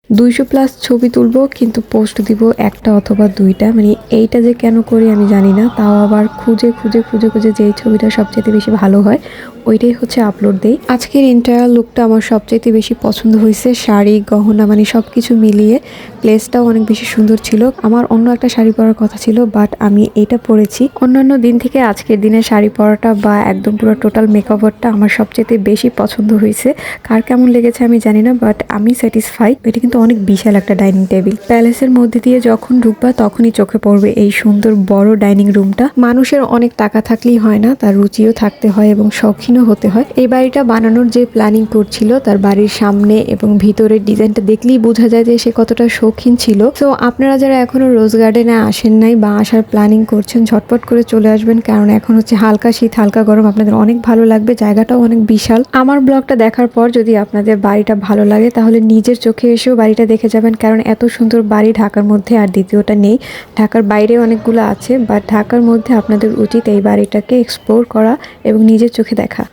200+ ছবি তুলবো, কিন্তু পোস্ট দিব একটা অথবা দুইটা। মানে এইটা যে কেন করি আমি জানি না। তাও আবার খুঁজে খুঁজে খুঁজে খুঁজে যেই ছবিটা সবচেয়ে বেশি ভালো হয় ওইটাই হচ্ছে আপলোড দেই। আজকের এন্টায়ার লুকটা আমার সবচেয়ে বেশি পছন্দ হয়েছে। শাড়ি, গহনা, মানে সবকিছু মিলিয়ে প্লেসটাও অনেক বেশি সুন্দর ছিল। আমার অন্য একটা শাড়ি পরার কথা ছিল, বাট আমি এটা পরেছি। অন্যান্য দিন থেকে আজকের দিনে শাড়ি পরাটা বা একদম পুরো টোটাল মেকওভারটা আমার সবচেয়ে বেশি পছন্দ হয়েছে। কার কেমন লেগেছে আমি জানি না, বাট আমি স্যাটিসফাই। এটা কিন্তু অনেক বিশাল একটা ডাইনিং টেবিল। প্যালেসের মধ্যে দিয়ে যখন ঢুকবা তখনই চোখে পড়বে এই সুন্দর বড় ডাইনিং রুমটা। মানুষের অনেক টাকা থাকলেই হয় না, তার রুচিও থাকতে হয় এবং শৌখিনও হতে হয়। এই বাড়িটা বানানোর যে প্ল্যানিং করছিল, তার বাড়ির সামনে এবং ভিতরের ডিজাইনটা দেখলেই বোঝা যায় যে সে কতটা শৌখিন ছিল। তো আপনারা যারা এখনো রোজ গার্ডেনে আসেন নাই বা আসার প্ল্যানিং করছেন, ঝটপট করে চলে আসবেন, কারণ এখন হচ্ছে হালকা শীত হালকা গরম, আপনাদের অনেক ভালো লাগবে। জায়গাটাও অনেক বিশাল। আমার ব্লগটা দেখার পর যদি আপনাদের বাড়িটা ভালো লাগে তাহলে নিজের চোখে এসেও বাড়িটা দেখে যাবেন, কারণ এত সুন্দর বাড়ি ঢাকার মধ্যে আর দ্বিতীয়টা নেই। ঢাকার বাইরে অনেকগুলো আছে, বাট ঢাকার মধ্যে আপনাদের উচিত এই বাড়িটাকে এক্সপ্লোর করা এবং নিজের চোখে দেখা।